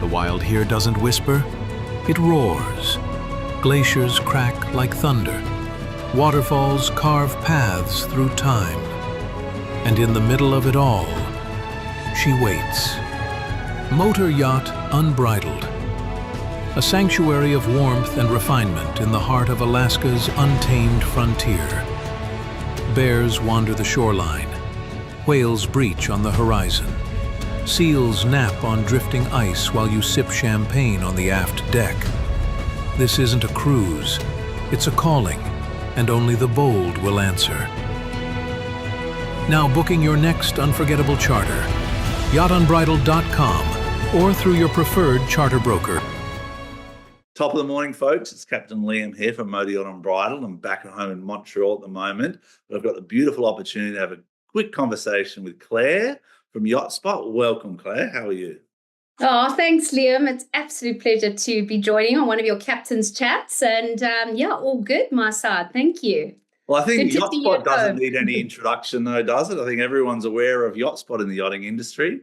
The wild here doesn't whisper, it roars. Glaciers crack like thunder. Waterfalls carve paths through time. And in the middle of it all, she waits. Motor yacht Unbridled. A sanctuary of warmth and refinement in the heart of Alaska's untamed frontier. Bears wander the shoreline. Whales breach on the horizon. Seals nap on drifting ice while you sip champagne on the aft deck. This isn't a cruise, it's a calling, and only the bold will answer. Now booking your next unforgettable charter, yachtunbridled.com or through your preferred charter broker. Top of the morning, folks. It's Captain Liam here from Yacht Unbridled. I'm back at home in Montreal at the moment, but I've got the beautiful opportunity to have a quick conversation with Claire from Yotspot. Welcome, Claire. How are you? Oh, thanks, Liam. It's absolute pleasure to be joining on one of your captain's chats. And all good, my side. Thank you. Well, I think Yotspot doesn't need any introduction, though, does it? I think everyone's aware of Yotspot in the yachting industry.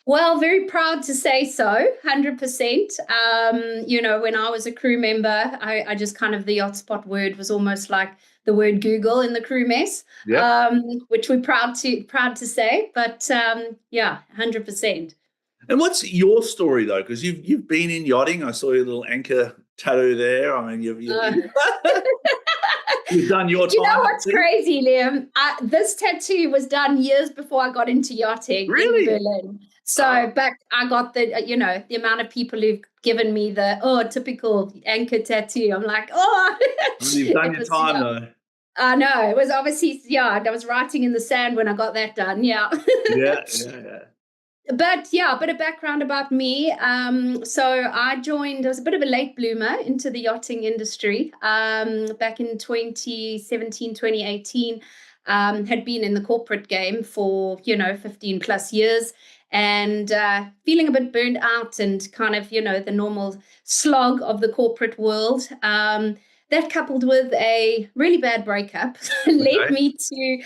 Well, very proud to say so, 100%. When I was a crew member, I just kind of, the Yotspot word was almost like the word Google in the crew mess, which we're proud to say. But 100%. And what's your story, though? Because you've been in yachting. I saw your little anchor tattoo there. I mean, you've done your time. You know what's crazy, Liam? This tattoo was done years before I got into yachting in Berlin. So I got the amount of people who've given me the typical anchor tattoo. I'm like, you've done your time though. I know. It was obviously, I was writing in the sand when I got that done. Yeah. Yeah. But a bit of background about me. So I was a bit of a late bloomer into the yachting industry back in 2017, 2018. Had been in the corporate game for, 15 plus years and feeling a bit burned out and kind of, the normal slog of the corporate world. That coupled with a really bad breakup led me to, You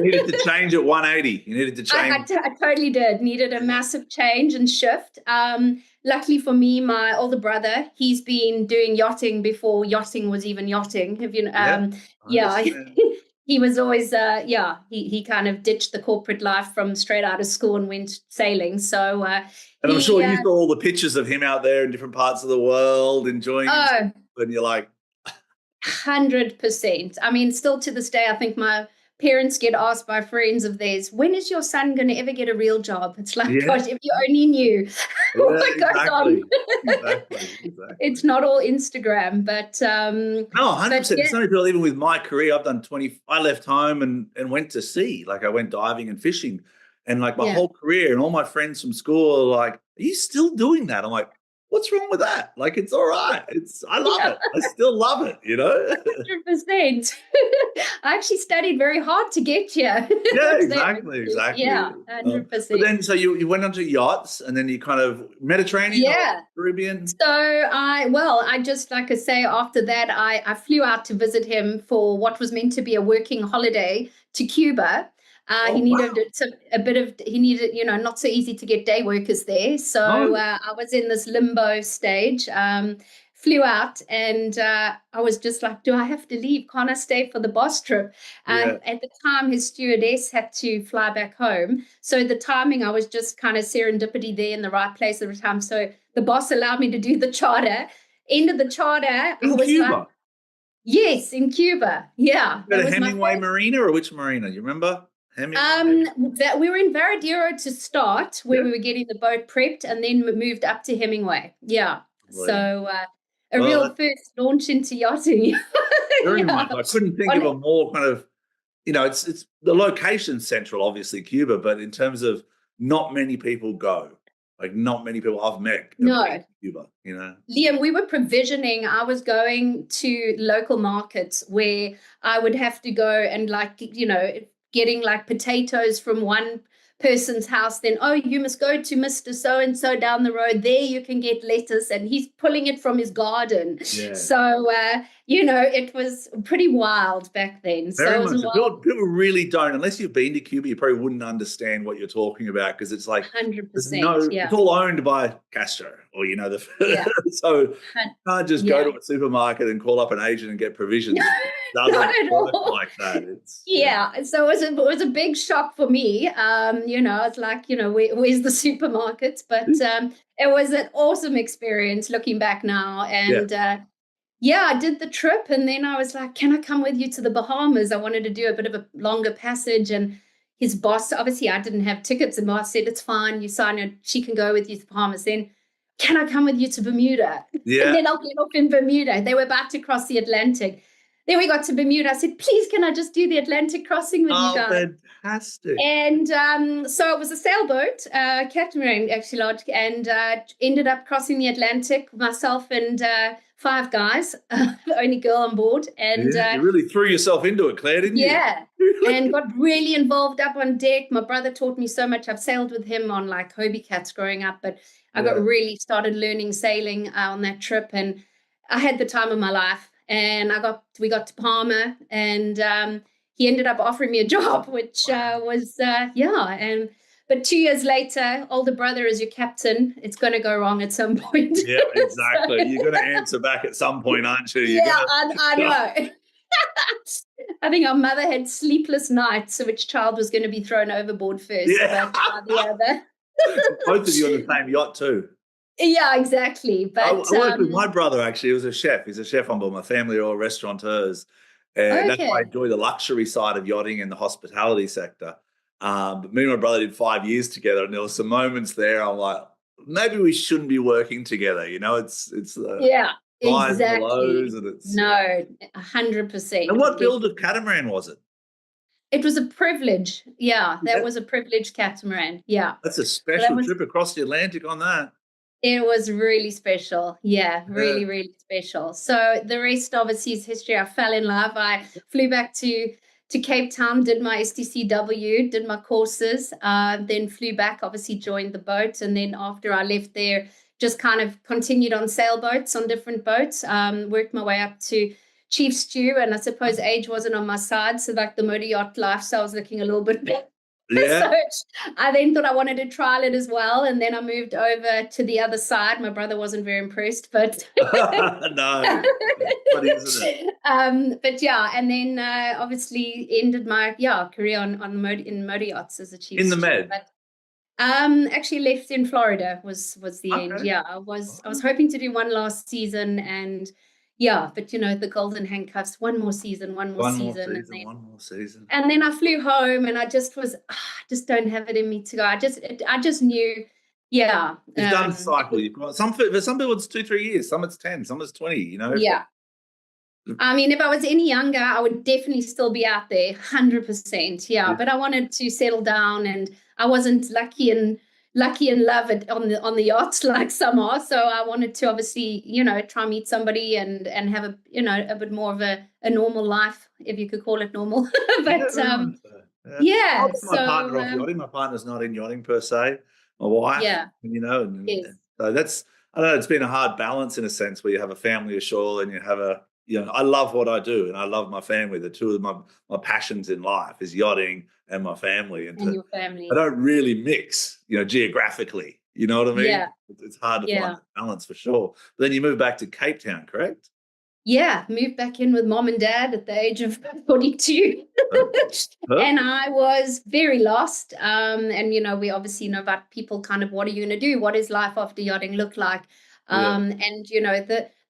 needed to change at 180. You needed to change. I totally did. Needed a massive change and shift. Luckily for me, my older brother, he's been doing yachting before yachting was even yachting. He was always, he kind of ditched the corporate life from straight out of school and went sailing. So, and I'm sure you saw all the pictures of him out there in different parts of the world enjoying it. And you're like 100%. I mean, still to this day, I think my parents get asked by friends of theirs, when is your son going to ever get a real job? It's like, gosh, if you only knew what goes on. Exactly. It's not all Instagram, but no, 100%. It's not even with my career. I've done I left home and went to sea. Like I went diving and fishing, and like my whole career, and all my friends from school are like, are you still doing that? I'm like, what's wrong with that? Like, it's all right. I love it. I still love it, 100%. I actually studied very hard to get here. Yeah, exactly. Yeah, 100%. But then, so you went onto yachts and then you kind of Mediterranean, Caribbean? So I just, like I say, after that, I flew out to visit him for what was meant to be a working holiday to Cuba. He needed not so easy to get day workers there. So I was in this limbo stage, flew out and I was just like, do I have to leave? Can't I stay for the boss trip? At the time, his stewardess had to fly back home. So the timing, I was just kind of serendipity there in the right place at the time. So the boss allowed me to do the charter. End of the charter. In Cuba? Yes, in Cuba. Yeah. At Hemingway Marina or which marina? You remember? That we were in Varadero to start, where we were getting the boat prepped, and then moved up to Hemingway. Yeah, so real first launch into yachting. Very much. I couldn't think of a more kind of, it's the location central, obviously Cuba, but in terms of not many people go. Like not many people I've met to Cuba, Liam, we were provisioning. I was going to local markets where I would have to go and getting like potatoes from one person's house, then, oh, you must go to Mr. So-and-so down the road. There you can get lettuce, and he's pulling it from his garden. Yeah. So, it was pretty wild back then. Very much. People really don't, unless you've been to Cuba, you probably wouldn't understand what you're talking about, because it's like 100%. it's all owned by Castro, or so you can't just go to a supermarket and call up an agent and get provisions. Not at all. Like that. So it was a big shock for me. It's like, where's the supermarkets? But it was an awesome experience looking back now. And I did the trip, and then I was like, can I come with you to the Bahamas? I wanted to do a bit of a longer passage, and his boss, obviously I didn't have tickets, and boss said, it's fine, you sign it, she can go with you to the Bahamas. Then, can I come with you to Bermuda? Yeah. And then I'll get off in Bermuda. They were about to cross the Atlantic. Then we got to Bermuda. I said, please, can I just do the Atlantic crossing with you guys? Fantastic. And so it was a sailboat, catamaran, actually, and ended up crossing the Atlantic, myself and 5 guys, the only girl on board. And you really threw yourself into it, Claire, didn't you? Yeah, and got really involved up on deck. My brother taught me so much. I've sailed with him on like Hobie Cats growing up, but I got really started learning sailing on that trip, and I had the time of my life. And we got to Palma, and he ended up offering me a job, which but 2 years later, older brother is your captain. It's going to go wrong at some point. Yeah, exactly. You're going to answer back at some point, aren't you? I know. I think our mother had sleepless nights, so which child was going to be thrown overboard first, but the other. Both of you on the same yacht too. Yeah, exactly. But I worked with my brother, actually. He was a chef. He's a chef on board. My family are all restaurateurs. And that's why I enjoy the luxury side of yachting and the hospitality sector. But me and my brother did 5 years together, and there were some moments there I'm like, maybe we shouldn't be working together. It's the highs and the lows. And it's, 100%. And what build of catamaran was it? It was a privilege. Yeah, that was a privileged catamaran. Yeah. That's a special trip across the Atlantic on that. It was really special. Yeah, really, really special. So the rest obviously is history. I fell in love. I flew back to Cape Town, did my STCW, did my courses, then flew back, obviously joined the boat. And then after I left there, just kind of continued on sailboats, on different boats, worked my way up to chief stew. And I suppose age wasn't on my side. So like the motor yacht lifestyle was looking a little bit better. Yeah. So I then thought I wanted to trial it as well, and then I moved over to the other side. My brother wasn't very impressed, but no, funny, isn't it? But yeah, and then obviously ended my career in motor yachts as a chief in the steward. Med. But actually left in Florida was the end. Yeah, I was hoping to do one last season, and but the golden handcuffs, one more season. And then I flew home, and I just don't have it in me to go. I just knew, You've done the cycle. You've got some people it's 2-3 years, some it's 10, some it's 20, Yeah. I mean, if I was any younger, I would definitely still be out there, 100%. Yeah, but I wanted to settle down, and I wasn't lucky and love it on the yachts like some are. So I wanted to obviously, try and meet somebody and have a bit more of a normal life, if you could call it normal. But so my partner off yachting. My partner's not in yachting per se. My wife, so that's, I don't know, it's been a hard balance in a sense, where you have a family ashore and you have I love what I do, and I love my family. The two of my passions in life is yachting and my family. And your family. I don't really mix, geographically. You know what I mean? Yeah. It's hard to find that balance for sure. But then you move back to Cape Town, correct? Yeah, moved back in with mom and dad at the age of 42. And I was very lost. And, we obviously know about people kind of, what are you going to do? What does life after yachting look like? And,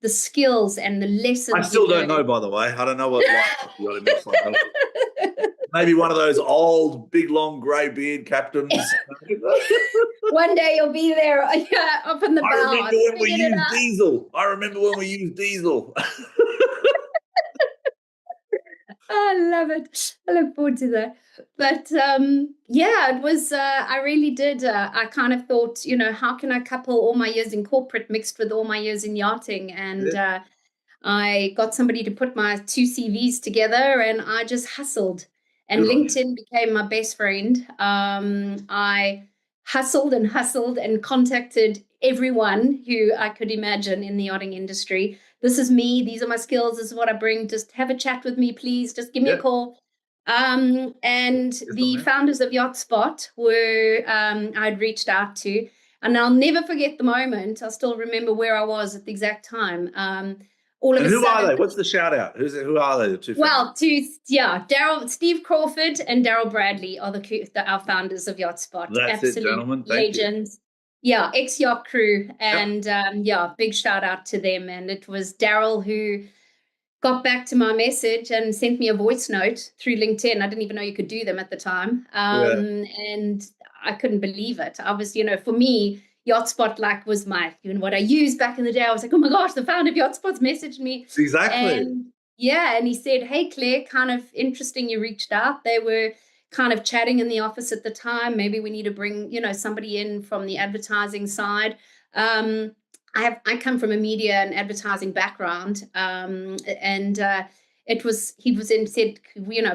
the skills and the lessons. I still don't know, by the way. I don't know what life after yachting looks like. Maybe one of those old, big, long, grey beard captains. One day you'll be there, up in the bow. I remember when we used diesel. I love it. I look forward to that. But it was, I really did. I kind of thought, how can I couple all my years in corporate mixed with all my years in yachting? And I got somebody to put my 2 CVs together, and I just hustled. and LinkedIn became my best friend. I hustled and contacted everyone who I could imagine in the yachting industry. This is me. These are my skills. This is what I bring. Just have a chat with me, please. Just give me a call. And the founders of Yotspot were I'd reached out to, and I'll never forget the moment. I still remember where I was at the exact time. All of a sudden, who are they? What's the shout out? Who are they? The two Daryl, Steve Crawford and Daryl Bradley are our founders of Yotspot. That's absolute it, gentlemen. Thank legends. Yeah, ex-yacht crew. And big shout out to them. And it was Daryl who got back to my message and sent me a voice note through LinkedIn. I didn't even know you could do them at the time. And I couldn't believe it. I was, for me, Yotspot was what I used back in the day. I was like, oh my gosh, the founder of Yotspot's messaged me. Exactly. And he said, hey, Claire, kind of interesting you reached out. They were kind of chatting in the office at the time. Maybe we need to bring, somebody in from the advertising side. I come from a media and advertising background, and he said,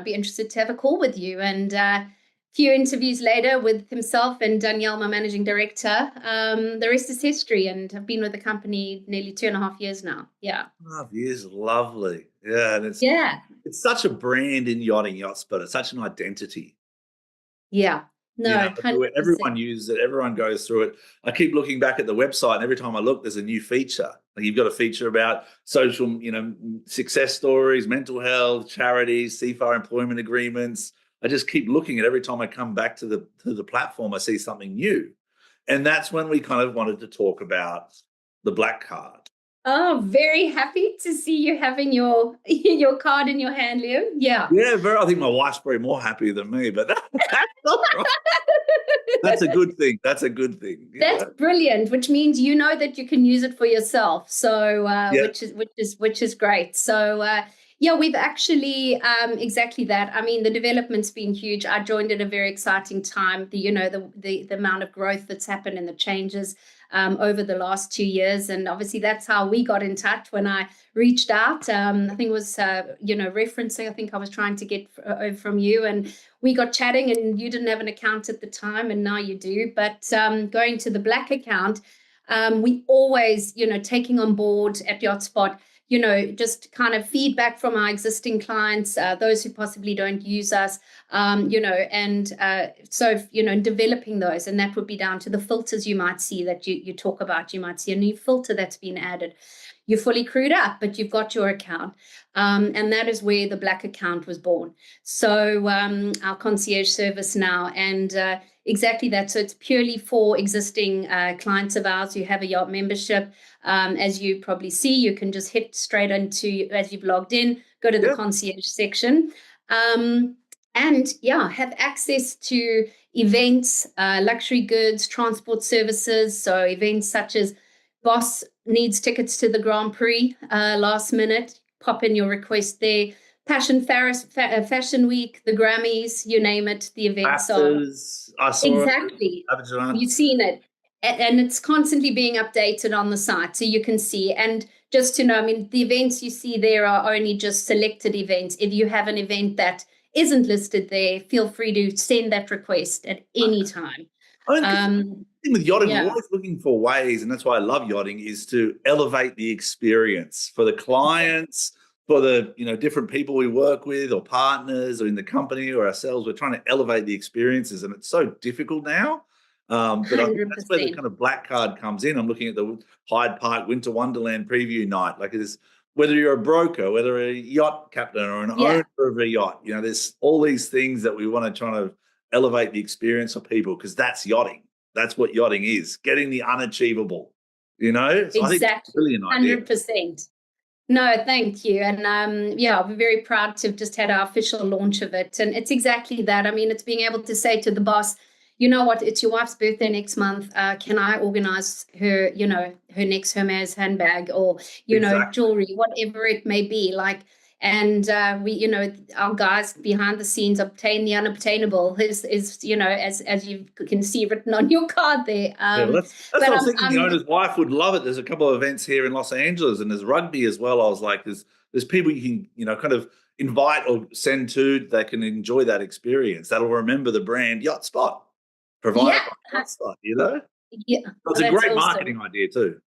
be interested to have a call with you. And a few interviews later with himself and Danielle, my managing director, the rest is history. And I've been with the company nearly 2.5 years now. Yeah. 2.5 years, lovely. Yeah, and it's such a brand in yachting, Yotspot. It's such an identity. Yeah. No, everyone uses it. Everyone goes through it. I keep looking back at the website, and every time I look, there's a new feature. Like you've got a feature about social, success stories, mental health, charities, CFAR employment agreements. I just keep looking at every time I come back to the platform, I see something new, and that's when we kind of wanted to talk about the black card. Oh, very happy to see you having your card in your hand, Liam. Yeah. Yeah, I think my wife's probably more happy than me, but that's all right. That's a good thing. That's a good thing. That's brilliant, which means that you can use it for yourself. So which is great. So we've actually exactly that. I mean, the development's been huge. I joined at a very exciting time. The amount of growth that's happened and the changes over the last 2 years. And obviously that's how we got in touch when I reached out. I think it was, referencing, I think I was trying to get from you, and we got chatting, and you didn't have an account at the time, and now you do. But going to the black account, we always, taking on board at Yotspot, just kind of feedback from our existing clients, those who possibly don't use us, developing those. And that would be down to the filters you might see that you talk about. You might see a new filter that's been added. You're fully crewed up, but you've got your account. And that is where the black account was born. So our concierge service now, and exactly that. So it's purely for existing clients of ours who have a yacht membership. As you probably see, you can just hit straight into, as you've logged in, go to the concierge section. And have access to events, luxury goods, transport services. So events such as Boss needs tickets to the Grand Prix last minute, pop in your request there. Fashion Week, the Grammys, you name it, the events are. Exactly. You've seen it. And it's constantly being updated on the site, so you can see. And just to know, the events you see there are only just selected events. If you have an event that isn't listed there, feel free to send that request at any time. With yachting, we're always looking for ways, and that's why I love yachting, is to elevate the experience for the clients, for the different people we work with, or partners, or in the company, or ourselves. We're trying to elevate the experiences, and it's so difficult now. But I think that's where the kind of black card comes in. I'm looking at the Hyde Park Winter Wonderland preview night. Like, it is, whether you're a broker, whether a yacht captain or an owner of a yacht, there's all these things that we want to try to elevate the experience of people, because that's yachting. That's what yachting is, getting the unachievable, So exactly. I think it's a brilliant idea. 100%. No, thank you. And we're very proud to have just had our official launch of it. And it's exactly that. It's being able to say to the boss, you know what, it's your wife's birthday next month. Can I organize her, her next Hermes handbag, or, jewelry, whatever it may be. And we, our guys behind the scenes obtain the unobtainable is as you can see written on your card there. That's what I was thinking. The owner's wife would love it. There's a couple of events here in Los Angeles, and there's rugby as well. I was like, there's people you can, kind of invite or send to, they can enjoy that experience. That'll remember the brand Yotspot, provided by Yotspot, you know? Yeah. So it's a great marketing idea too.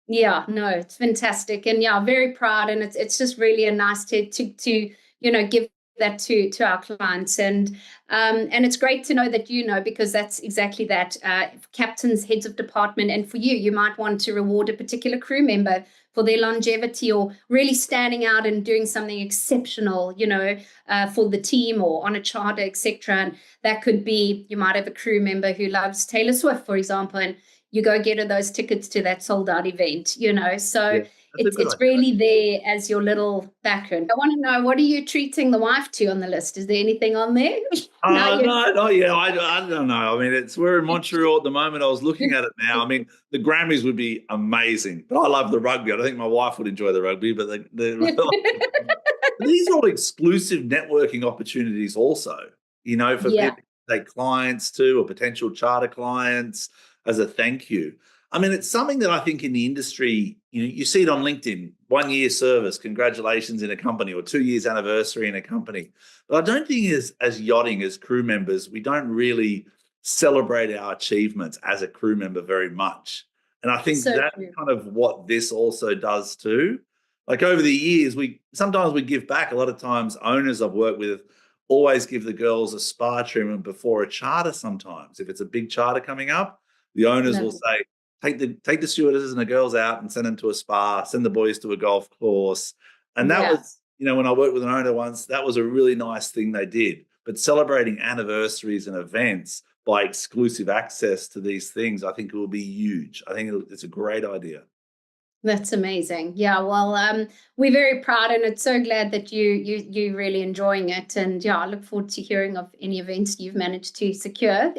Yeah, no, it's fantastic. And yeah, very proud. And it's just really a nice to give that to our clients. And it's great to know that, because that's exactly that. Captains, heads of department, and for you might want to reward a particular crew member for their longevity or really standing out and doing something exceptional, for the team or on a charter, etc. And that could be, you might have a crew member who loves Taylor Swift, for example, and you go get her those tickets to that sold out event, So it's really there as your little background. I want to know, what are you treating the wife to on the list? Is there anything on there? No, yeah, I don't know. I mean, we're in Montreal at the moment. I was looking at it now. I mean, the Grammys would be amazing, but I love the rugby. I don't think my wife would enjoy the rugby, but these are all exclusive networking opportunities also, for people to take clients to or potential charter clients as a thank you. I mean, it's something that I think in the industry, you see it on LinkedIn, 1 year service, congratulations in a company, or 2 years anniversary in a company. But I don't think as yachting, as crew members, we don't really celebrate our achievements as a crew member very much. And I think that's kind of what this also does too. Like over the years, sometimes we give back. A lot of times owners I've worked with always give the girls a spa treatment before a charter sometimes. If it's a big charter coming up, the owners will say, take the stewardesses and the girls out and send them to a spa, send the boys to a golf course. And that was, when I worked with an owner once, that was a really nice thing they did. But celebrating anniversaries and events by exclusive access to these things, I think it will be huge. I think it's a great idea. That's amazing. Yeah, well, we're very proud, and it's so glad that you're really enjoying it. And yeah, I look forward to hearing of any events you've managed to secure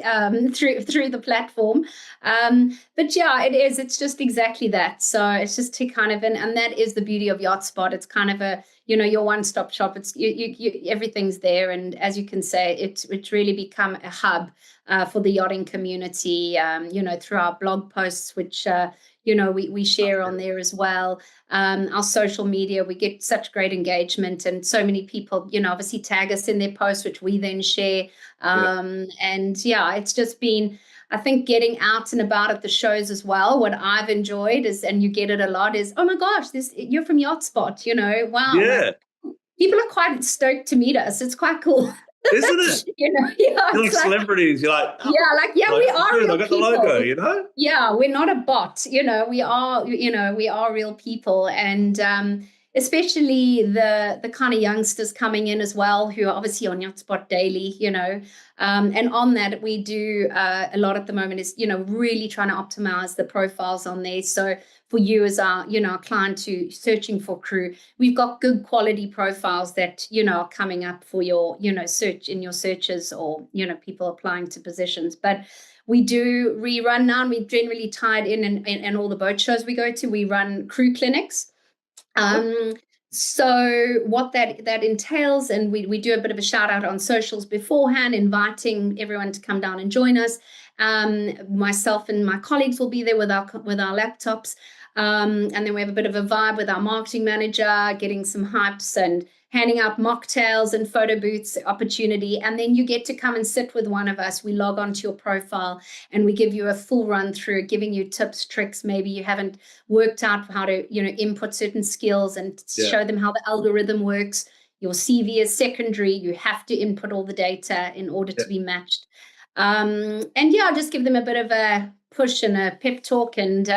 through the platform. But yeah, it's just exactly that. So it's just to kind of, and that is the beauty of Yotspot. It's kind of a, your one-stop shop. It's you everything's there, and as you can say, it's really become a hub for the yachting community. Through our blog posts, which we share on there as well. Our social media, we get such great engagement, and so many people, obviously tag us in their posts, which we then share. And yeah, it's just been, I think, getting out and about at the shows as well. What I've enjoyed is, and you get it a lot, is, oh my gosh, you're from Yotspot, wow. Yeah. People are quite stoked to meet us. It's quite cool. Isn't it? You're like celebrities. You're like, we are real I got people. The logo, Yeah, we're not a bot. We are real people, and especially the kind of youngsters coming in as well, who are obviously on Yotspot daily. And on that we do a lot at the moment is really trying to optimize the profiles on there. So for you as our client to searching for crew, we've got good quality profiles that are coming up for your search in your searches, or people applying to positions. But we do rerun now, and we've generally tied in and all the boat shows we go to, we run crew clinics. So what that entails, and we do a bit of a shout out on socials beforehand, inviting everyone to come down and join us. Myself and my colleagues will be there with our laptops. And then we have a bit of a vibe with our marketing manager, getting some hypes and handing out mocktails and photo booths opportunity. And then you get to come and sit with one of us. We log onto your profile and we give you a full run through, giving you tips, tricks. Maybe you haven't worked out how to, input certain skills and show them how the algorithm works. Your CV is secondary. You have to input all the data in order to be matched. And just give them a bit of a push and a pep talk and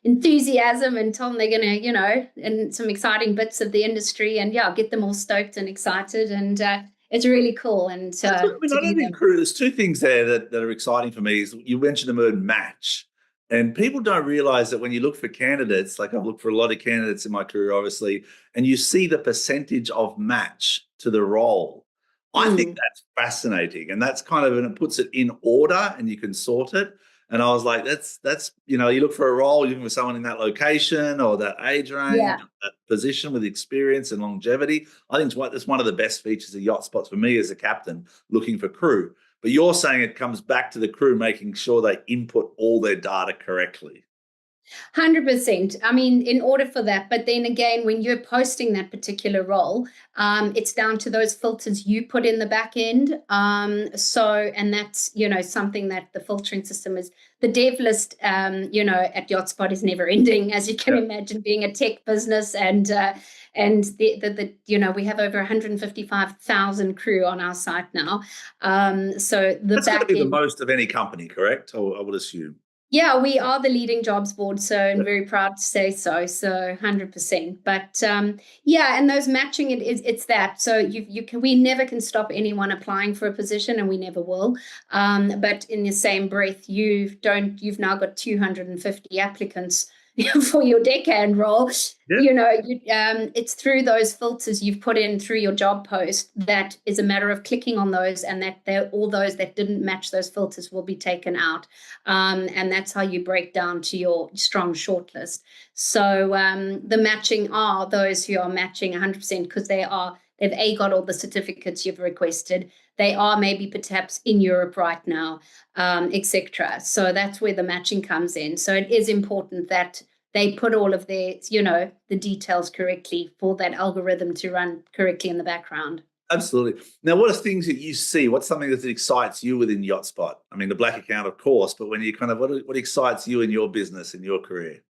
enthusiasm, and tell them they're going to, and some exciting bits of the industry, and get them all stoked and excited. And it's really cool. And I don't think crew, there's two things there that are exciting for me. Is you mentioned the word match, and people don't realize that when you look for candidates, like I've looked for a lot of candidates in my career, obviously, and you see the percentage of match to the role. I think that's fascinating, and that's kind of, and it puts it in order, and you can sort it. And I was like, that's you look for a role, you're looking for someone in that location or that age range, that position with experience and longevity. I think that's one of the best features of Yotspot for me as a captain, looking for crew. But you're saying it comes back to the crew making sure they input all their data correctly. 100%. I mean, in order for that, but then again, when you're posting that particular role, it's down to those filters you put in the back end. And that's, something that the filtering system is, the dev list, at Yotspot is never ending, as you can imagine, being a tech business. And we have over 155,000 crew on our site now. So that's going to be the most of any company, correct? I would assume. Yeah, we are the leading jobs board, so I'm very proud to say so. So 100%. But and those matching it's that. So we never can stop anyone applying for a position, and we never will. But in the same breath, you've now got 250 applicants for your deckhand role. It's through those filters you've put in through your job post that is a matter of clicking on those, and that all those that didn't match those filters will be taken out. And that's how you break down to your strong shortlist. So the matching are those who are matching 100% because they've got all the certificates you've requested. They are maybe perhaps in Europe right now, etc. So that's where the matching comes in. So it is important that they put all of their, the details correctly for that algorithm to run correctly in the background. Absolutely. Now, what are things that you see? What's something that excites you within Yotspot? I mean, the black account, of course, but when you what excites you in your business, in your career?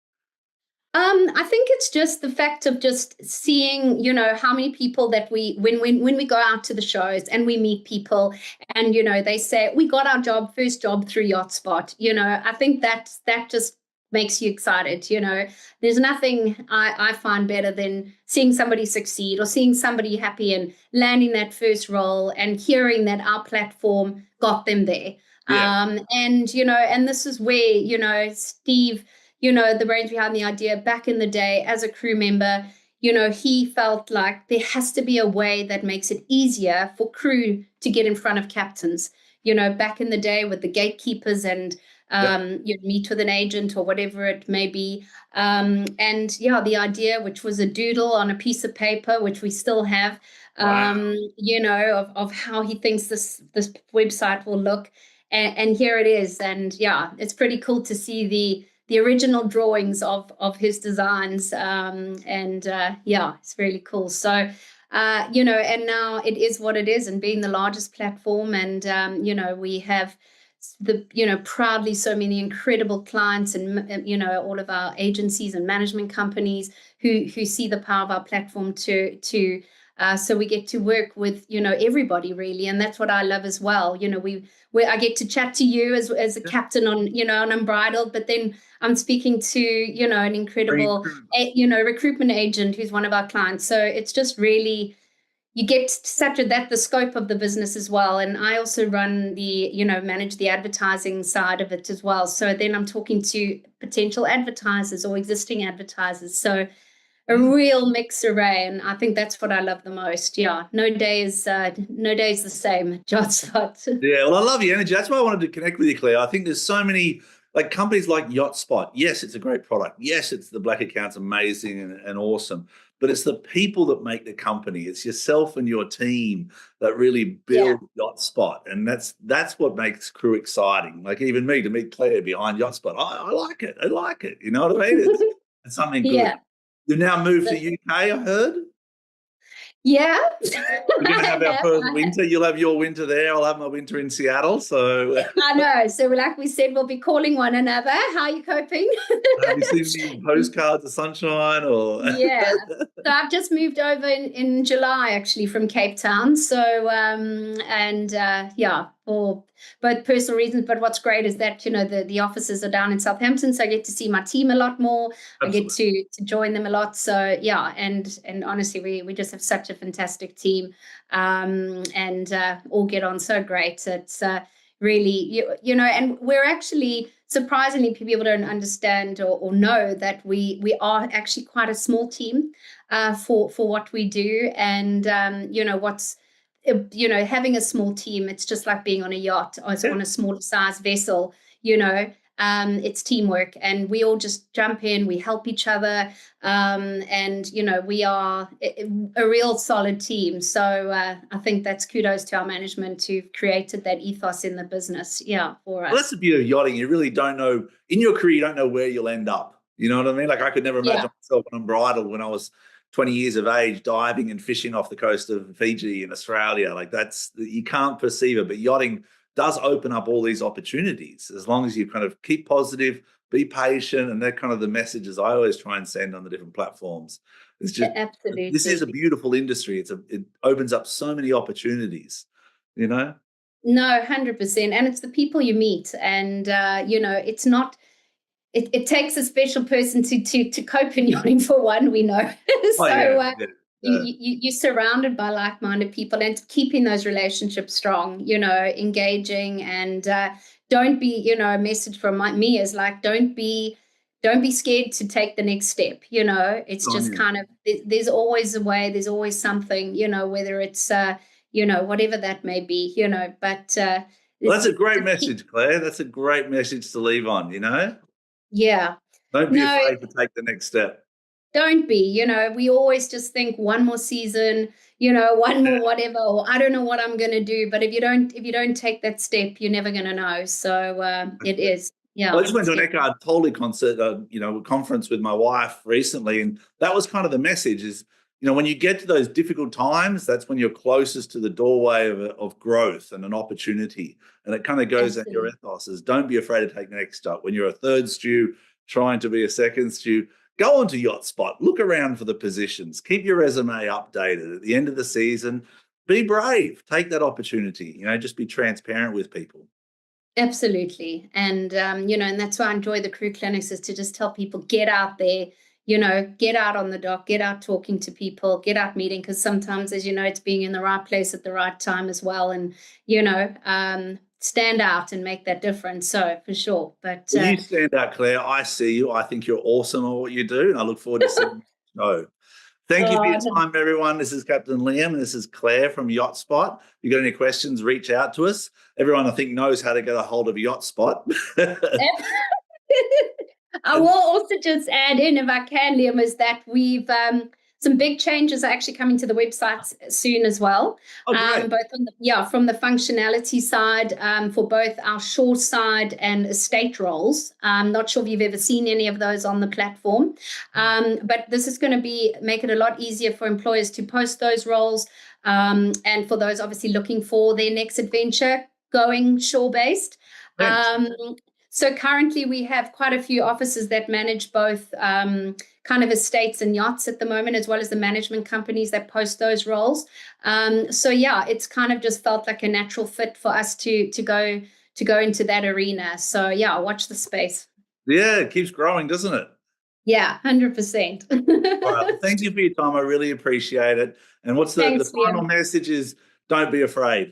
I think it's just the fact of just seeing, how many people that when we go out to the shows and we meet people and, they say, we got our first job through Yotspot, I think that just makes you excited. There's nothing I find better than seeing somebody succeed or seeing somebody happy and landing that first role and hearing that our platform got them there. Yeah. And this is where, Steve, the brains behind the idea back in the day as a crew member, he felt like there has to be a way that makes it easier for crew to get in front of captains. Back in the day with the gatekeepers and you'd meet with an agent or whatever it may be. The idea, which was a doodle on a piece of paper, which we still have, of how he thinks this website will look. And here it is. And it's pretty cool to see the original drawings of his designs. It's really cool. So, and now it is what it is, and being the largest platform, and, we have proudly so many incredible clients and, all of our agencies and management companies who see the power of our platform so we get to work with, everybody really. And that's what I love as well. I get to chat to you as a captain on, on Unbridled, but then I'm speaking to, an incredible, recruitment agent who's one of our clients. So it's just really, you get such the scope of the business as well. And I also run manage the advertising side of it as well. So then I'm talking to potential advertisers or existing advertisers. So a real mixed array, and I think that's what I love the most. Yeah, no day is the same at Yotspot. Yeah, well, I love your energy. That's why I wanted to connect with you, Claire. I think there's so many companies like Yotspot. Yes, it's a great product. Yes, it's the black account's amazing and awesome. But it's the people that make the company. It's yourself and your team that really build Yotspot, and that's what makes crew exciting. Like even me to meet Claire behind Yotspot, I like it. I like it. You know what I mean? It's something good. Yeah. You've now moved to UK, I heard. Yeah. We're going to have our first winter. You'll have your winter there. I'll have my winter in Seattle. So I know. So like we said, we'll be calling one another. How are you coping? Have you seen any postcards of sunshine? Or Yeah. So I've just moved over in July, actually, from Cape Town. So, for both personal reasons. But what's great is that, the offices are down in Southampton. So I get to see my team a lot more. Absolutely. I get to join them a lot. So, and honestly, we just have such a fantastic team and all get on so great. It's really, and we're actually, surprisingly, people don't understand or know that we are actually quite a small team for what we do. And, having a small team, it's just like being on a yacht or on a smaller size vessel, it's teamwork, and we all just jump in, we help each other. We are a real solid team. So I think that's kudos to our management who've created that ethos in the business. Yeah, for us. Well, that's the beauty of yachting. You really don't know, in your career, you don't know where you'll end up. You know what I mean? Like I could never imagine myself unbridled when I was 20 years of age, diving and fishing off the coast of Fiji in Australia. Like you can't perceive it, but yachting does open up all these opportunities as long as you kind of keep positive, be patient. And they're kind of the messages I always try and send on the different platforms. It's just, absolutely, this is a beautiful industry. It opens up so many opportunities, you know? No, 100%. And it's the people you meet. And, it's not, it takes a special person to cope in yachting, for one, we know. You're surrounded by like-minded people, and keeping those relationships strong, engaging, and don't be, a message from me is like, don't be scared to take the next step. It's just kind of, there's always a way, there's always something, whether it's, whatever that may be, but. Well, that's a great message, Claire. That's a great message to leave on, Yeah. Don't be afraid to take the next step. Don't be, we always just think one more season, one more whatever, or I don't know what I'm going to do. But if you don't take that step, you're never going to know. So it is. Yeah. Well, I just went to an Eckhart Tolle concert, conference with my wife recently. And that was kind of the message is, when you get to those difficult times, that's when you're closest to the doorway of growth and an opportunity. And it kind of goes at your ethos is don't be afraid to take the next step. When you're a third stew trying to be a second stew, go onto Yotspot, look around for the positions, keep your resume updated. At the end of the season, be brave, take that opportunity, just be transparent with people. Absolutely. And, and that's why I enjoy the crew clinics, is to just tell people, get out there, get out on the dock, get out talking to people, get out meeting, because sometimes, as you know, it's being in the right place at the right time as well. And, stand out and make that difference. So for sure. But you stand out, Claire. I see you. I think you're awesome at what you do. And I look forward to seeing the show. Thank you for your time, everyone. This is Captain Liam, and this is Claire from Yotspot. If you got any questions, reach out to us. Everyone, I think, knows how to get a hold of Yotspot. I will also just add in, if I can, Liam, is that we've some big changes are actually coming to the website soon as well. Both from the functionality side, for both our shore side and estate roles. I'm not sure if you've ever seen any of those on the platform, but this is going to make it a lot easier for employers to post those roles, and for those obviously looking for their next adventure, going shore-based. So currently we have quite a few offices that manage both kind of estates and yachts at the moment, as well as the management companies that post those roles. It's kind of just felt like a natural fit for us to go into that arena. So watch the space. Yeah, it keeps growing, doesn't it? Yeah, 100%. All right, well, thank you for your time. I really appreciate it. And what's the final message is, don't be afraid.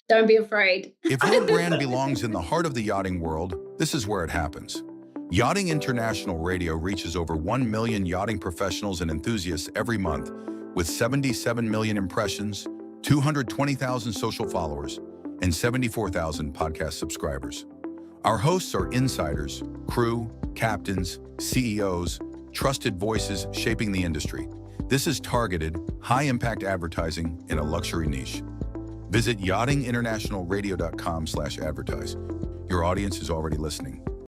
Don't be afraid. If your brand belongs in the heart of the yachting world, this is where it happens. Yachting International Radio reaches over 1 million yachting professionals and enthusiasts every month, with 77 million impressions, 220,000 social followers, and 74,000 podcast subscribers. Our hosts are insiders, crew, captains, CEOs, trusted voices shaping the industry. This is targeted, high-impact advertising in a luxury niche. Visit yachtinginternationalradio.com/advertise. Your audience is already listening.